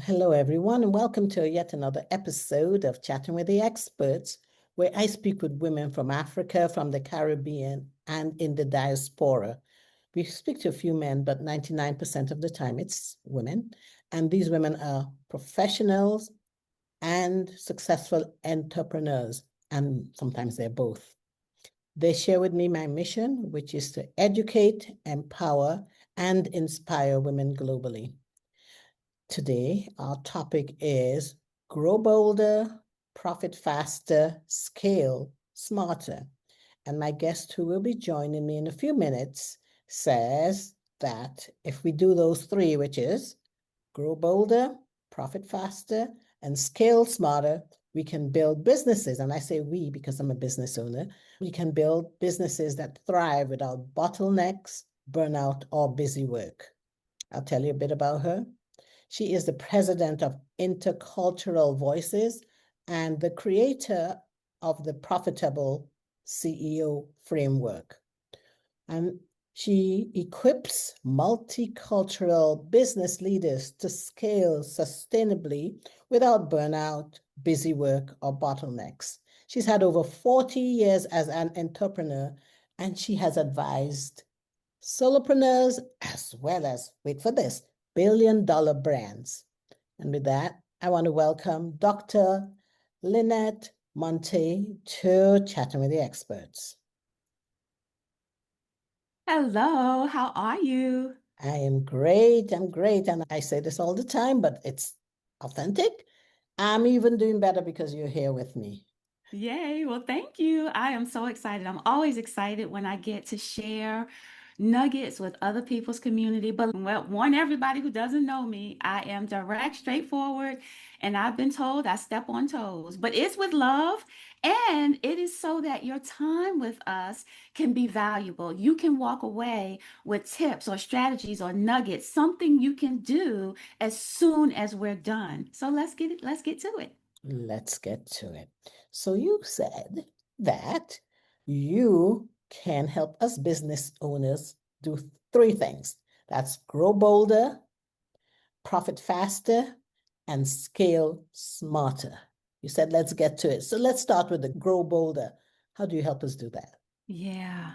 Hello, everyone, and welcome to yet another episode of Chatting with the Experts, where I speak with women from Africa, from the Caribbean, and in the diaspora. We speak to a few men, but 99% of the time it's women. And these women are professionals and successful entrepreneurs, and sometimes they're both. They share with me my mission, which is to educate, empower, and inspire women globally. Today, our topic is grow bolder, profit faster, scale smarter. And my guest, who will be joining me in a few minutes, says that if we do those three, which is grow bolder, profit faster, and scale smarter, we can build businesses. And I say we because I'm a business owner. We can build businesses that thrive without bottlenecks, burnout, or busy work. I'll tell you a bit about her. She is the president of InterCultural Voices and the creator of the Profitable CEO framework. And she equips multicultural business leaders to scale sustainably without burnout, busy work, or bottlenecks. She's had over 40 years as an entrepreneur, and she has advised solopreneurs as well as, wait for this, billion-dollar brands. And with that, I want to welcome Dr. Linette Montae to Chatting with the Experts. Hello, how are you? I am great. I'm great. And I say this all the time, but it's authentic. I'm even doing better because you're here with me. Yay, well, thank you. I am so excited. I'm always excited when I get to share nuggets with other people's community. But well, warn everybody who doesn't know me, I am direct, straightforward, and I've been told I step on toes. But it's with love, and it is so that your time with us can be valuable. You can walk away with tips or strategies or nuggets, something you can do as soon as we're done. So let's get to it. Let's get to it. So you said that you can help us business owners do three things. That's grow bolder, profit faster, and scale smarter. You said, let's get to it. So let's start with the grow bolder. How do you help us do that? Yeah.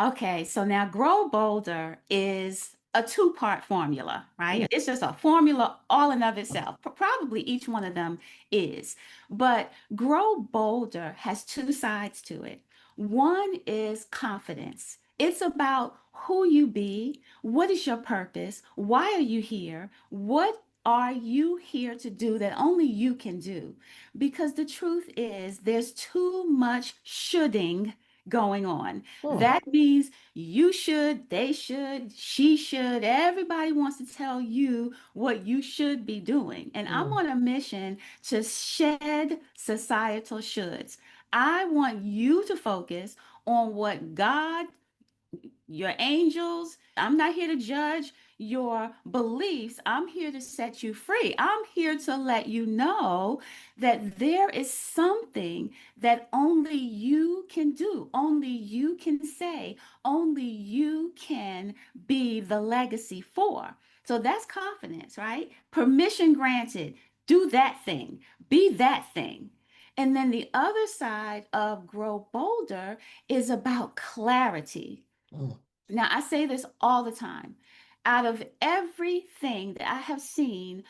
Okay. So now Grow Bolder is a two-part formula, right? It's just a formula all in of itself. Probably each one of them is. But Grow Bolder has two sides to it. One is confidence. It's about who you be, what is your purpose, why are you here, what are you here to do that only you can do? Because the truth is, there's too much shoulding going on. Hmm. That means you should, they should, she should. Everybody wants to tell you what you should be doing. And I'm Hmm. on a mission to shed societal shoulds. I want you to focus on what God, your angels. I'm not here to judge your beliefs. I'm here to set you free. I'm here to let you know that there is something that only you can do, only you can say, only you can be the legacy for. So that's confidence, right? Permission granted. Do that thing, be that thing. And then the other side of Grow Bolder is about clarity. Hmm. Now, I say this all the time. Out of everything that I have seen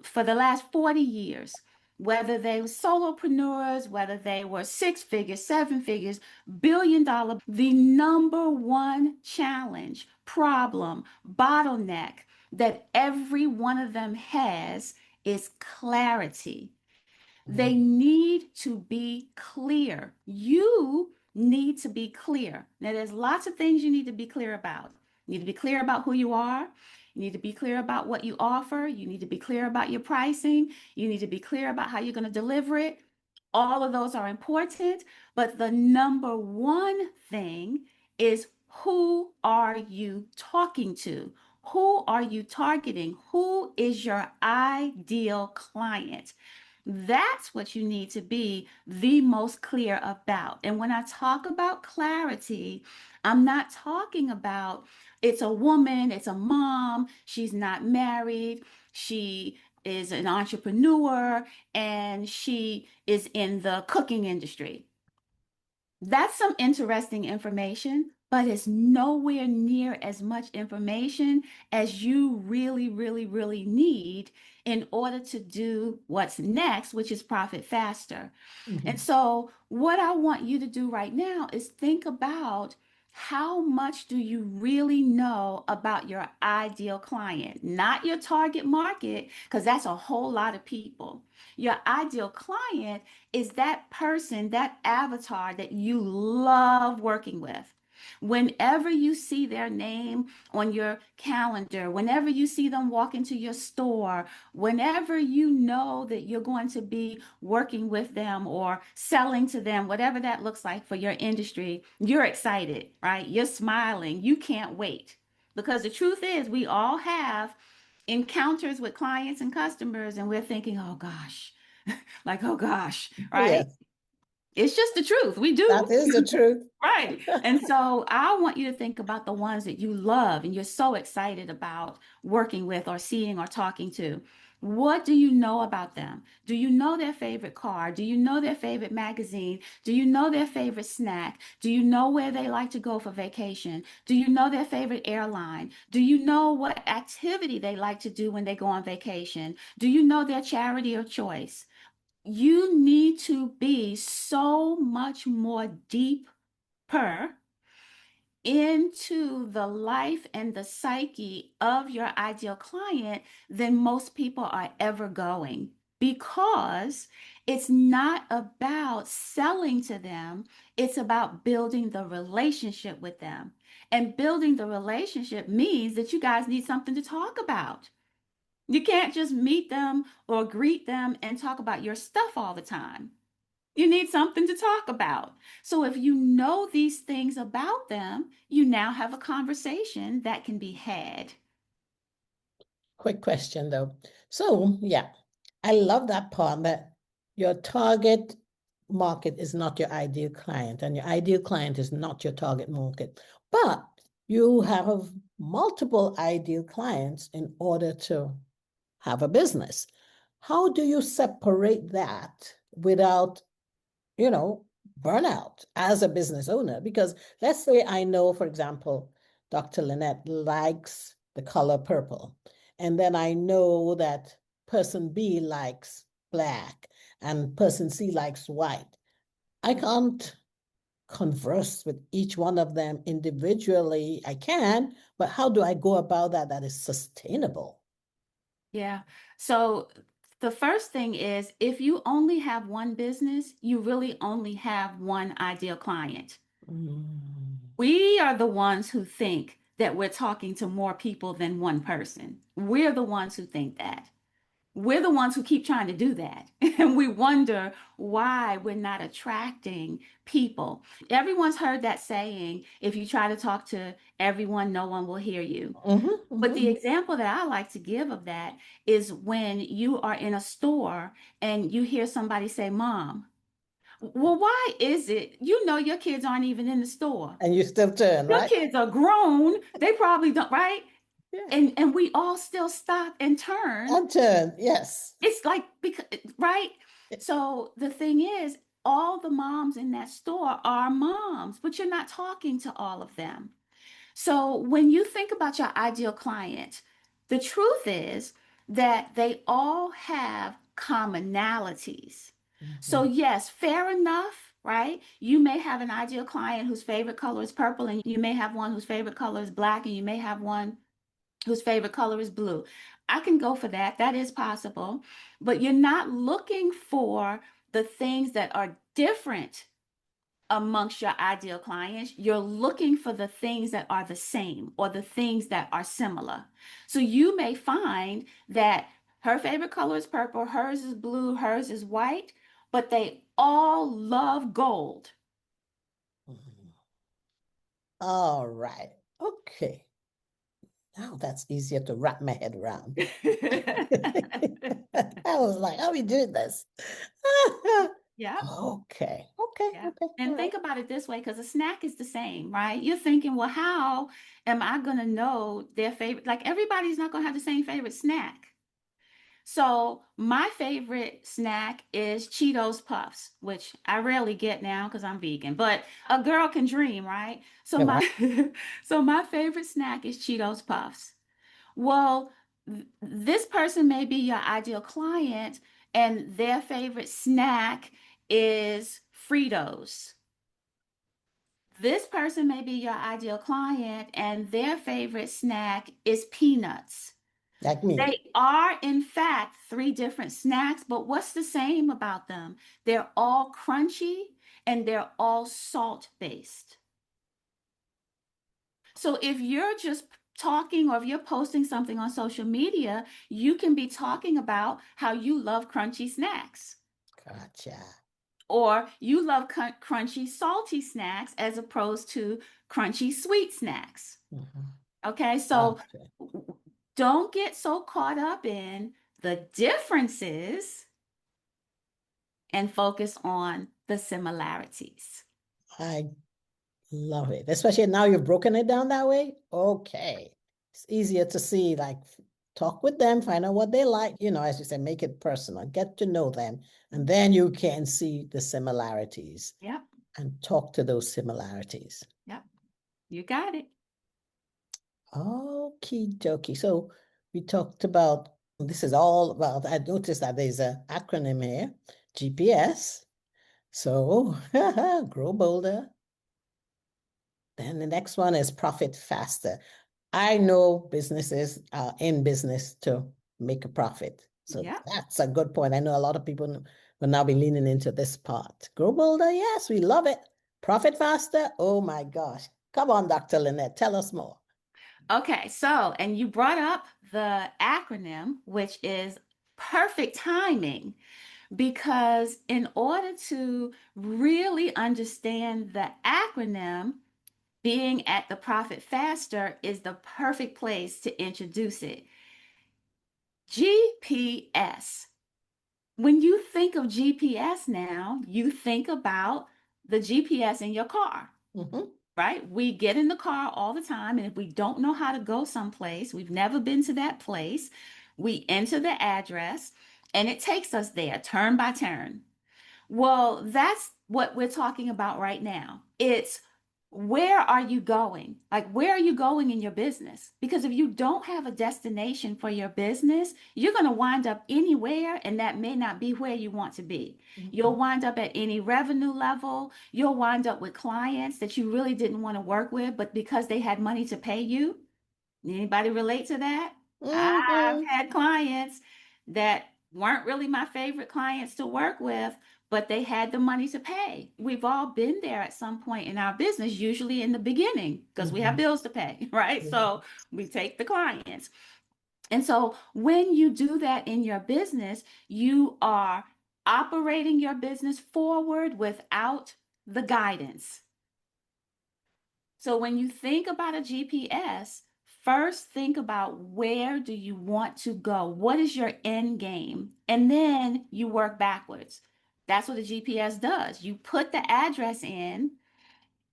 for the last 40 years, whether they were solopreneurs, whether they were six figures, seven figures, $1 billion, the number one challenge, problem, bottleneck that every one of them has is clarity. They Hmm. need to be clear. You need to be clear. Now, there's lots of things you need to be clear about. You need to be clear about who you are. You need to be clear about what you offer. You need to be clear about your pricing. You need to be clear about how you're going to deliver it. All of those are important, but the number one thing is who are you talking to? Who are you targeting? Who is your ideal client? That's what you need to be the most clear about. And when I talk about clarity, I'm not talking about it's a woman, it's a mom, she's not married, she is an entrepreneur and she is in the cooking industry. That's some interesting information, but it's nowhere near as much information as you really, really, really need in order to do what's next, which is profit faster. And Mhm. so, what I want you to do right now is think about how much do you really know about your ideal client, not your target market, because that's a whole lot of people. Your ideal client is that person, that avatar that you love working with. Whenever you see their name on your calendar, whenever you see them walk into your store, whenever you know that you're going to be working with them or selling to them, whatever that looks like for your industry, you're excited, right? You're smiling. You can't wait. Because the truth is, we all have encounters with clients and customers, and we're thinking, oh gosh, like, oh gosh, right? Yes, It's just the truth. We do. that is the truth. Right. And so I want you to think about the ones that you love and you're so excited about working with or seeing or talking to. What do you know about them? Do you know their favorite car? Do you know their favorite magazine? Do you know their favorite snack? Do you know where they like to go for vacation? Do you know their favorite airline? Do you know what activity they like to do when they go on vacation? Do you know their charity of choice? You need to be so much more deeper into the life and the psyche of your ideal client than most people are ever going, because it's not about selling to them, it's about building the relationship with them. And building the relationship means that you guys need something to talk about. You can't just meet them or greet them and talk about your stuff all the time. You need something to talk about. So if you know these things about them, you now have a conversation that can be had. Quick question though. So, yeah, I love that part that your target market is not your ideal client, and your ideal client is not your target market. But you have multiple ideal clients in order to have a business. How do you separate that without, you know, burnout as a business owner? Because let's say I know, for example, Dr. Linette likes the color purple. And then I know that person B likes black and person C likes white. I can't converse with each one of them individually. I can, but how do I go about that that is sustainable? Yeah. So the first thing is, if you only have one business, you really only have one ideal client. Mm. We are the ones who think that we're talking to more people than one person. We're the ones who think that. We're the ones who keep trying to do that. And we wonder why we're not attracting people. Everyone's heard that saying, if you try to talk to everyone, no one will hear you. Mhm, But the mhm. example that I like to give of that is when you are in a store and you hear somebody say, Mom, well, why is it you know your kids aren't even in the store? And you still turn, Your right? kids are grown. They probably don't, right? Yeah. And we all still stop and turn. And turn, yes. It's like because right? So the thing is, all the moms in that store are moms, but you're not talking to all of them. So when you think about your ideal client, the truth is that they all have commonalities. So Mhm. yes, fair enough, right? You may have an ideal client whose favorite color is purple, and you may have one whose favorite color is black, and you may have one whose favorite color is blue. I can go for that. That is possible. But you're not looking for the things that are different amongst your ideal clients. You're looking for the things that are the same or the things that are similar. So you may find that her favorite color is purple, hers is blue, hers is white, but they all love gold. Mhm. All right. Okay. Now that's easier to wrap my head around. I was like, how are we doing this? Yeah. Okay. Okay. Yeah. Okay. All And right. think about it this way, because a snack is the same, right? You're thinking, well, how am I going to know their favorite? Like everybody's not going to have the same favorite snack. So my favorite snack is Cheetos Puffs, which I rarely get now because I'm vegan, but a girl can dream, right? So Yeah, my right. so my favorite snack is Cheetos Puffs. Well, this person may be your ideal client and their favorite snack is Fritos. This person may be your ideal client and their favorite snack is peanuts. Like me. They are, in fact, three different snacks, but what's the same about them? They're all crunchy and they're all salt based. So if you're just talking or if you're posting something on social media, you can be talking about how you love crunchy snacks Gotcha. or you love crunchy salty snacks as opposed to crunchy sweet snacks. Mhm. Okay, so Okay. don't get so caught up in the differences and focus on the similarities. I love it. Especially now you've broken it down that way. Okay. It's easier to see, like, talk with them, find out what they like, as you said, make it personal, get to know them, and then you can see the similarities Yep, and talk to those similarities. yep, you got it. Okie dokie. So we talked about this is all about, I noticed that there's an acronym here, GPS. So grow bolder. Then the next one is profit faster. I know businesses are in business to make a profit. So Yep. that's a good point. I know a lot of people will now be leaning into this part. Grow bolder, yes, we love it. Profit faster, oh my gosh. Come on, Dr. Linette, tell us more. Okay, so, and you brought up the acronym, which is perfect timing, because in order to really understand the acronym, being at the Profit Faster is the perfect place to introduce it. GPS. When you think of GPS now, you think about the GPS in your car. Mhm. Right? We get in the car all the time, and if we don't know how to go someplace, we've never been to that place, we enter the address and it takes us there turn by turn. Well, that's what we're talking about right now. It's where are you going? Like, where are you going in your business? Because if you don't have a destination for your business, you're going to wind up anywhere, and that may not be where you want to be. You'll Mhm. wind up at any revenue level. You'll wind up with clients that you really didn't want to work with, but because they had money to pay you. Anybody relate to that? I've Mhm. had clients that weren't really my favorite clients to work with, but they had the money to pay. We've all been there at some point in our business, usually in the beginning, because we have Mhm. bills to pay, right? Yeah. So we take the clients. And so when you do that in your business, you are operating your business forward without the guidance. So when you think about a GPS, first think about where do you want to go? What is your end game? And then you work backwards. That's what a GPS does. You put the address in,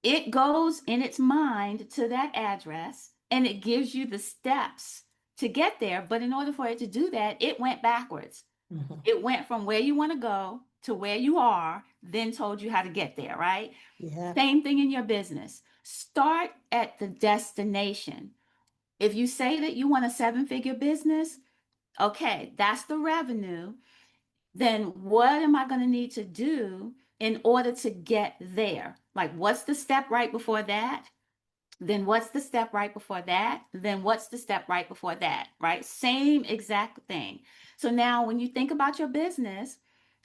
it goes in its mind to that address, and it gives you the steps to get there. But in order for it to do that, it went backwards. Mhm. It went from where you want to go to where you are, then told you how to get there, right? Yeah. Same thing in your business. Start at the destination. If you say that you want a seven-figure business, okay, that's the revenue. Then what am I going to need to do in order to get there? Like, what's the step right before that? Then what's the step right before that? Then what's the step right before that? Right? Same exact thing. So now when you think about your business,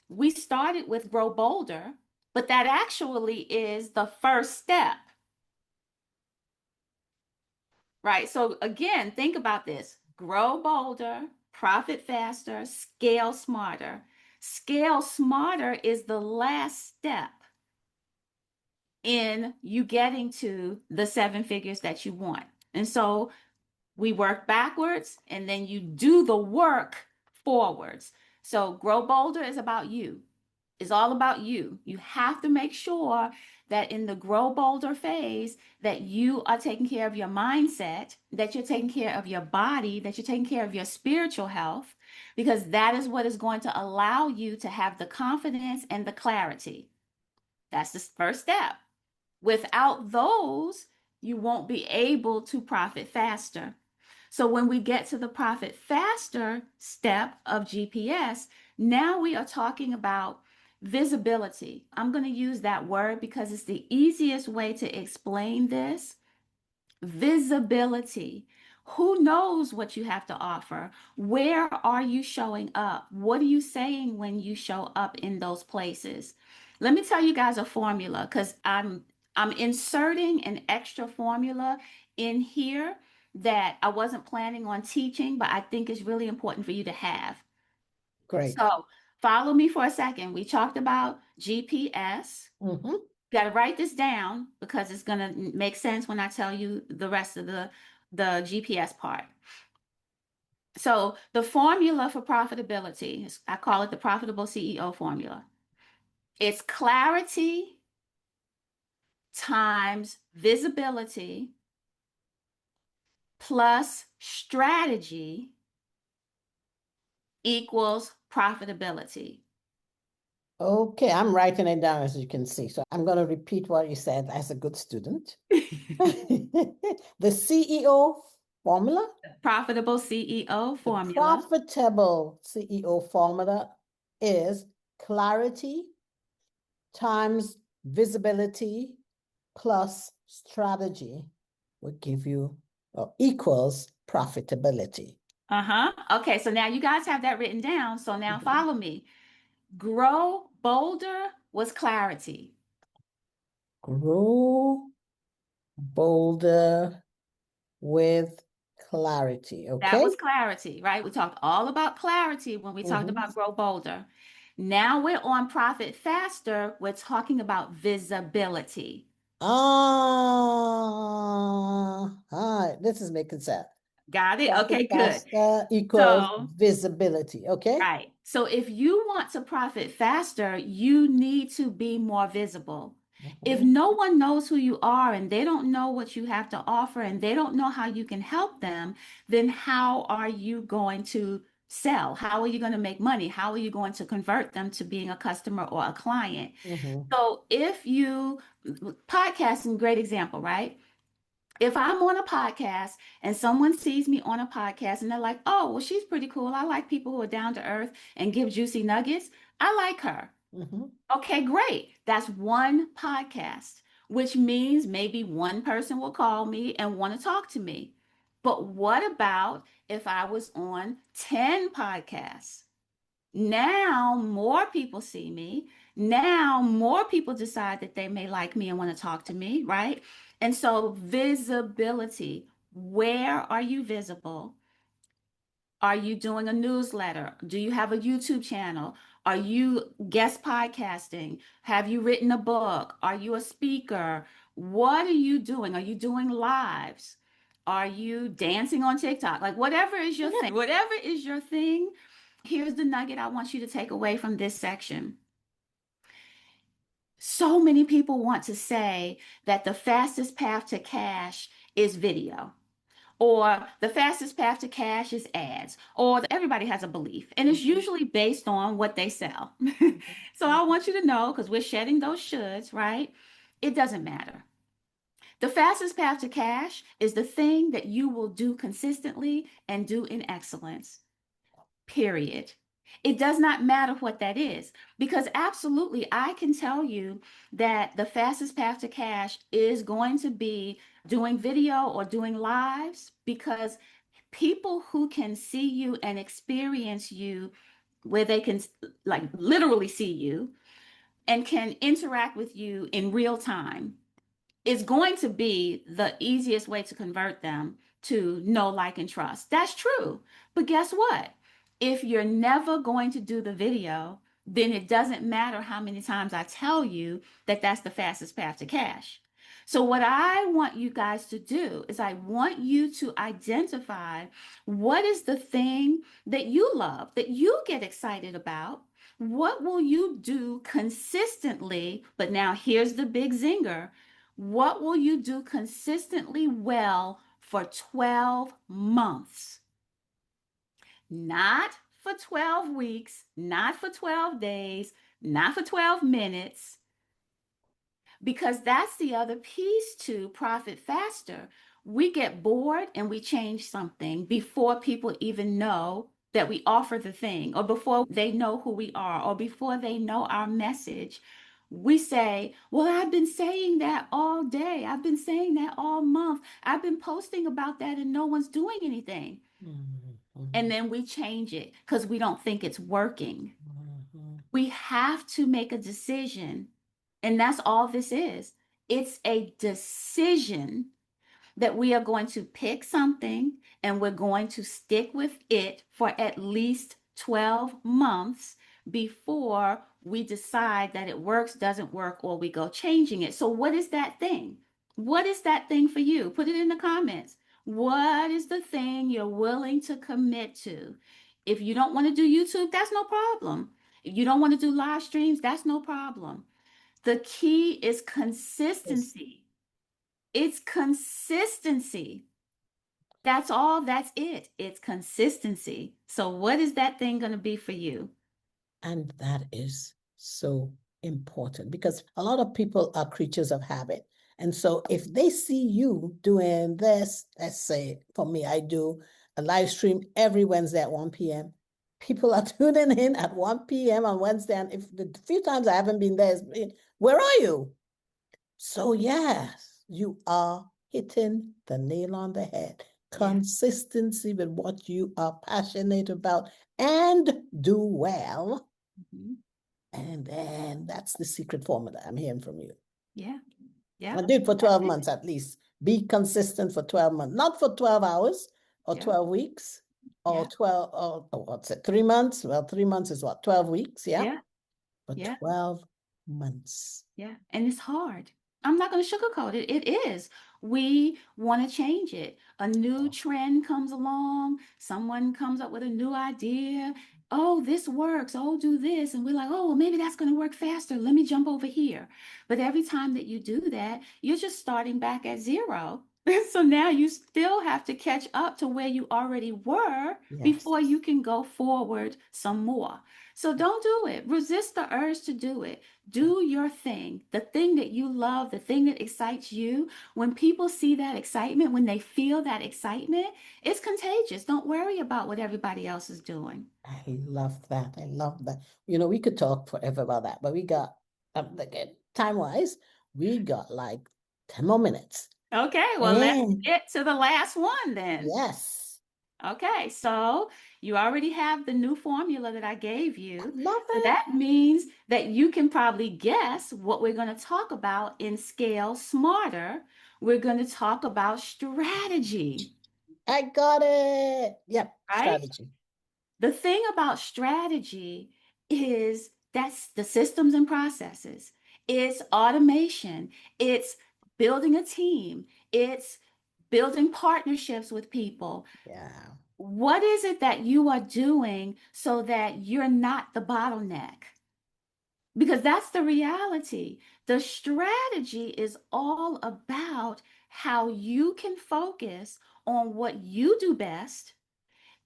we started with Grow Bolder, but that actually is the first step. Right. So again, think about this. Grow bolder, profit faster, scale smarter. Scale smarter is the last step in you getting to the seven figures that you want. And so we work backwards and then you do the work forwards. So grow bolder is about you. It's all about you. You have to make sure that in the grow bolder phase that you are taking care of your mindset, that you're taking care of your body, that you're taking care of your spiritual health, because that is what is going to allow you to have the confidence and the clarity. That's the first step. Without those, you won't be able to profit faster. So when we get to the profit faster step of GPS, now we are talking about visibility. I'm going to use that word because it's the easiest way to explain this. Visibility. Who knows what you have to offer? Where are you showing up? What are you saying when you show up in those places? Let me tell you guys a formula because I'm inserting an extra formula in here that I wasn't planning on teaching, but I think is really important for you to have. Great. So follow me for a second. We talked about GPS. Mm-hmm. Got to write this down because it's going to make sense when I tell you the rest of the GPS part. So the formula for profitability, I call it the profitable CEO formula. It's clarity times visibility plus strategy equals profitability. Okay, I'm writing it down as you can see. So I'm going to repeat what you said as a good student. The CEO formula, Profitable CEO the formula. profitable CEO formula is clarity times visibility plus strategy will give you or equals profitability. Uh-huh. Okay, so now you guys have that written down. So now follow me. Grow bolder was clarity. Grow bolder with clarity. That Okay. was clarity, right? We talked all about clarity when we talked about grow bolder. Now we're on profit faster. We're talking about visibility. This is making sense. Got it? Profit Okay, good. faster equals So visibility. Okay. right. So if you want to profit faster, you need to be more visible. If Mhm, no one knows who you are and they don't know what you have to offer and they don't know how you can help them, then how are you going to sell? How are you going to make money? How are you going to convert them to being a customer or a client? mhm, So if you, podcasting, great example, right? If I'm on a podcast and someone sees me on a podcast and they're like, oh, well, she's pretty cool. I like people who are down to earth and give juicy nuggets. I like her. mhm. Okay, great. That's one podcast, which means maybe one person will call me and want to talk to me. But what about if I was on 10 podcasts? Now more people see me. Now more people decide that they may like me and want to talk to me, right? And so visibility. Where are you visible? Are you doing a newsletter? Do you have a YouTube channel? Are you guest podcasting? Have you written a book? Are you a speaker? What are you doing? Are you doing lives? Are you dancing on TikTok? Like whatever is your thing, whatever is your thing, here's the nugget I want you to take away from this section. So many people want to say that the fastest path to cash is video, or the fastest path to cash is ads, or everybody has a belief, and it's usually based on what they sell. So I want you to know, because we're shedding those shoulds, right? It doesn't matter. The fastest path to cash is the thing that you will do consistently and do in excellence. Period. It does not matter what that is because absolutely I can tell you that the fastest path to cash is going to be doing video or doing lives because people who can see you and experience you where they can like literally see you and can interact with you in real time is going to be the easiest way to convert them to know, like, and trust. That's true. But guess what? If you're never going to do the video, then it doesn't matter how many times I tell you that that's the fastest path to cash. So, what I want you guys to do is, I want you to identify what is the thing that you love, that you get excited about, What will you do consistently? But now here's the big zinger. What will you do consistently well for 12 months? Not for 12 weeks, not for 12 days, not for 12 minutes, because that's the other piece to profit faster. We get bored and we change something before people even know that we offer the thing, or before they know who we are, or before they know our message. We say, well, I've been saying that all day. I've been saying that all month. I've been posting about that and no one's doing anything. And then we change it because we don't think it's working. We have to make a decision. And that's all this is. It's a decision that we are going to pick something and we're going to stick with it for at least 12 months before we decide that it works, doesn't work, or we go changing it. So, what is that thing? What is that thing for you? Put it in the comments. What is the thing you're willing to commit to? If you don't want to do YouTube, that's no problem. If you don't want to do live streams, that's no problem. The key is consistency. It's consistency. That's all. That's it. It's consistency. So, what is that thing going to be for you? And that is so important because a lot of people are creatures of habit. And so if they see you doing this, let's say for me, I do a live stream every Wednesday at 1 p.m. People are tuning in at 1 p.m. on Wednesday. And if the few times I haven't been there, where are you? So yes, you are hitting the nail on the head. Consistency with what you are passionate about and do well. And then that's the secret formula I'm hearing from you. Yeah. Yeah. And do it for 12 months at least. Be consistent for 12 months, not for 12 hours or 12 weeks or 12, or what's it, 3 months? Well, 3 months is what, 12 weeks? Yeah. For 12 months. Yeah. And it's hard. I'm not going to sugarcoat it. It is. We want to change it. A new trend comes along. Someone comes up with a new idea. Oh, this works. Oh, do this. And we're like, oh, well, maybe that's going to work faster. Let me jump over here. But every time that you do that, you're just starting back at zero. So now you still have to catch up to where you already were before you can go forward some more. So don't do it. Resist the urge to do it. Do your thing, the thing that you love, the thing that excites you. When people see that excitement, when they feel that excitement, it's contagious. Don't worry about what everybody else is doing. I love that. I love that. You know, we could talk forever about that, but we got, again, time-wise, we got like 10 more minutes. Okay, well, let's get to the last one then. Yes. Okay, so you already have the new formula that I gave you. I love it. So that means that you can probably guess what we're going to talk about in Scale Smarter. We're going to talk about strategy. I got it. Yep, right? Strategy. The thing about strategy is that's the systems and processes. It's automation. It's building a team. It's building partnerships with people. Yeah. What is it that you are doing so that you're not the bottleneck? Because that's the reality. The strategy is all about how you can focus on what you do best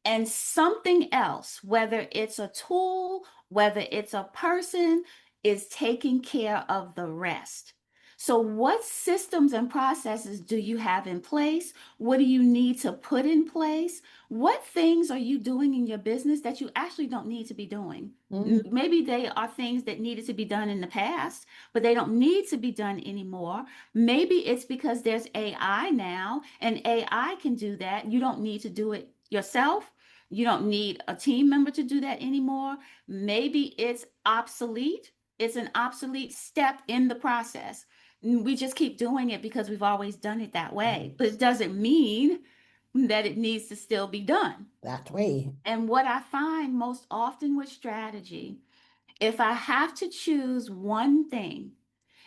and something else, whether it's a tool, whether it's a person, is taking care of the rest. So, what systems and processes do you have in place? What do you need to put in place? What things are you doing in your business that you actually don't need to be doing? Maybe they are things that needed to be done in the past, but they don't need to be done anymore. Maybe it's because there's AI now and AI can do that. You don't need to do it yourself. You don't need a team member to do that anymore. Maybe it's obsolete. It's an obsolete step in the process. We just keep doing it because we've always done it that way. But it doesn't mean that it needs to still be done that way. And what I find most often with strategy, if I have to choose one thing,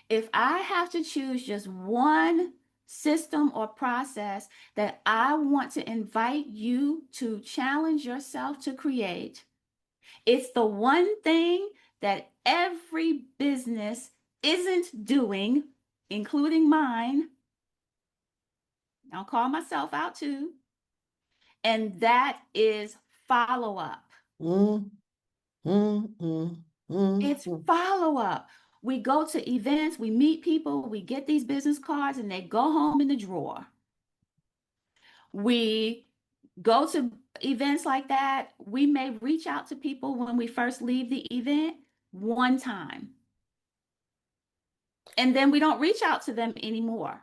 if I have to choose just one system or process that I want to invite you to challenge yourself to create, It's the one thing that every business isn't doing, including mine. I'll call myself out too. And that is follow up. Mm, It's mm. follow up. We go to events, we meet people, we get these business cards, and they go home in the drawer. We go to events like that. We may reach out to people when we first leave the event one time, and then we don't reach out to them anymore.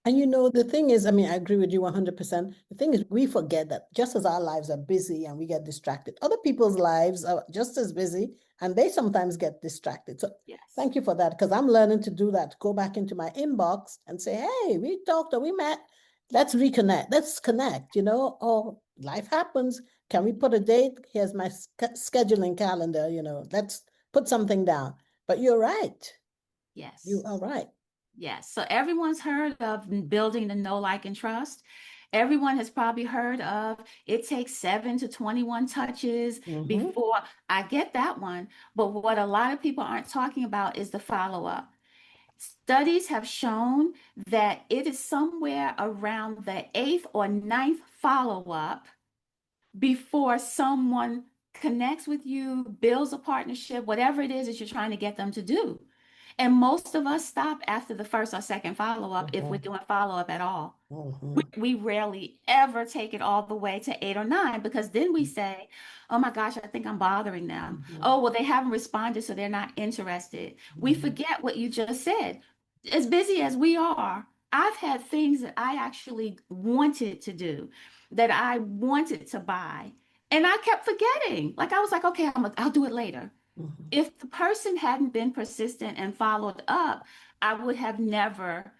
And you know, the thing is, I mean, I agree with you 100%. The thing is, we forget that just as our lives are busy and we get distracted, other people's lives are just as busy and they sometimes get distracted. So Yes. thank you for that, because I'm learning to do that. Go back into my inbox and say, hey, we talked or we met. Let's reconnect. Let's connect, you know, or life happens. Can we put a date? Here's my scheduling calendar, you know, let's put something down. But you're right. You Yes. are right. Yes. So everyone's heard of building the know, like, and trust. Everyone has probably heard of it takes 7 to 21 touches Mm-hmm. before I get that one. But what a lot of people aren't talking about is the follow up. Studies have shown that it is somewhere around the eighth or ninth follow up before someone connects with you, builds a partnership, whatever it is that you're trying to get them to do. And most of us stop after the first or second follow up if we're Mm-hmm. doing follow up at all. Mm-hmm. We rarely ever take it all the way to 8 or 9, because then we say, oh my gosh, I think I'm bothering them. Mm-hmm. Oh, well, they haven't responded, so they're not interested. We Mm-hmm. forget what you just said. As busy as we are, I've had things that I actually wanted to do, that I wanted to buy, and I kept forgetting. Like I was like, okay, I'll do it later. Mm-hmm. If the person hadn't been persistent and followed up, I would have never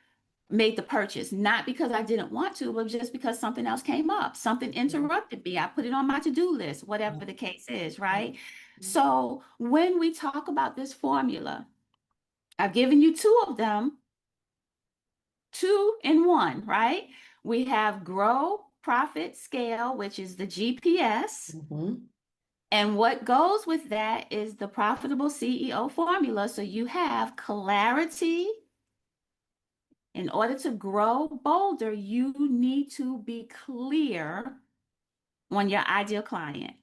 made the purchase, not because I didn't want to, but just because something else came up, something interrupted me. I put it on my to-do list, whatever the case is, right? So when we talk about this formula, I've given you two of them, two in one, right? We have grow, profit, scale, which is the GPS. Mm-hmm. And what goes with that is the profitable CEO formula. So you have clarity. In order to grow bolder, you need to be clear on your ideal client.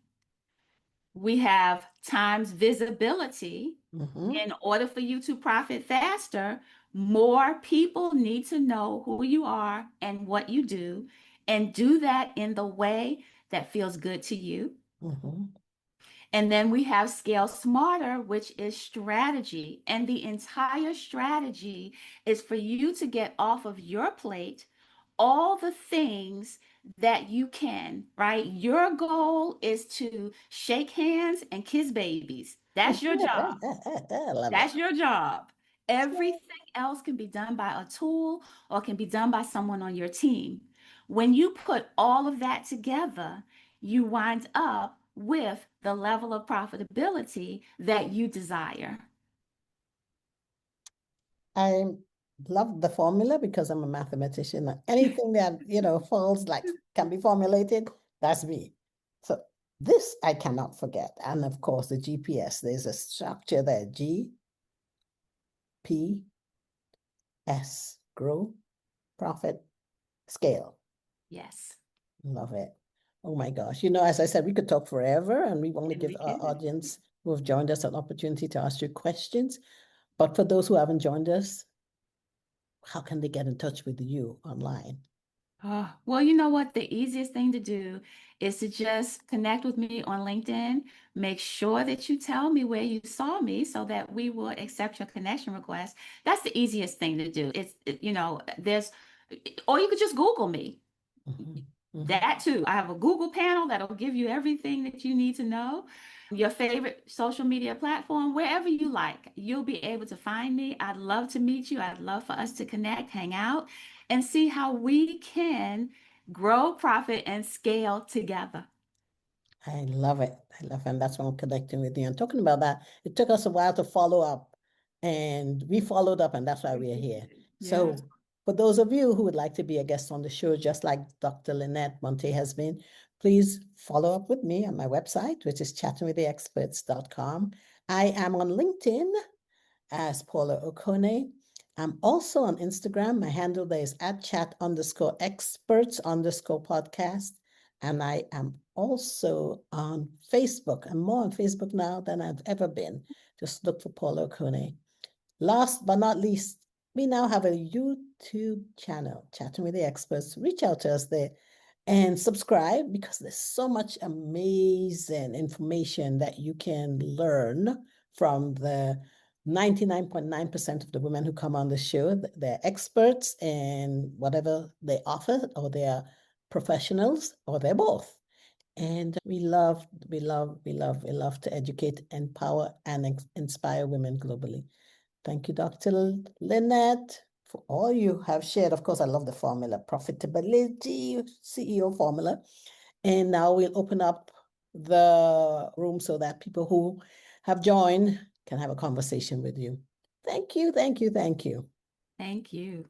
We have times visibility. Mm-hmm. In order for you to profit faster, more people need to know who you are and what you do, and do that in the way that feels good to you. Mm-hmm. And then we have scale smarter, which is strategy. And the entire strategy is for you to get off of your plate all the things that you can, right? Your goal is to shake hands and kiss babies. That's your job. I love it. That's your job. Everything else can be done by a tool or can be done by someone on your team. When you put all of that together, you wind up with the level of profitability that you desire. I love the formula because I'm a mathematician. Anything that, you know, falls like can be formulated, that's me. So this I cannot forget. And of course, the GPS, there's a structure there, G, P, S, grow, profit, scale. Yes. Love it. Oh my gosh. You know, as I said, we could talk forever, and we want to And give we our can. audience who have joined us an opportunity to ask you questions. But for those who haven't joined us, how can they get in touch with you online? Well, you know what? The easiest thing to do is to just connect with me on LinkedIn. Make sure that you tell me where you saw me so that we will accept your connection request. That's the easiest thing to do. Or you could just Google me. Mhm, mhm. That too. I have a Google panel that'll give you everything that you need to know. Your favorite social media platform, wherever you like, you'll be able to find me. I'd love to meet you. I'd love for us to connect, hang out, and see how we can grow, profit, and scale together. I love it. I love it. And that's why I'm connecting with you. And talking about that, it took us a while to follow up. And we followed up, and that's why we're here. Yeah. So for those of you who would like to be a guest on the show, just like Dr. Linette Montae has been, Please follow up with me on my website, which is chattingwiththeexperts.com. I am on LinkedIn as Paula Okone. I'm also on Instagram. My handle there is @chat_experts_podcast. And I am also on Facebook. I'm more on Facebook now than I've ever been. Just look for Paula Okone. Last but not least, we now have a YouTube channel, Chatting with the Experts. Reach out to us there and subscribe, because there's so much amazing information that you can learn from the 99.9% of the women who come on the show. They're experts in whatever they offer, or they're professionals, or they're both. And we love to educate, empower, and inspire women globally. Thank you, Dr. Linette, for all you have shared. Of course, I love the formula, profitability, CEO formula. And now we'll open up the room so that people who have joined can have a conversation with you. Thank you, thank you, thank you. Thank you.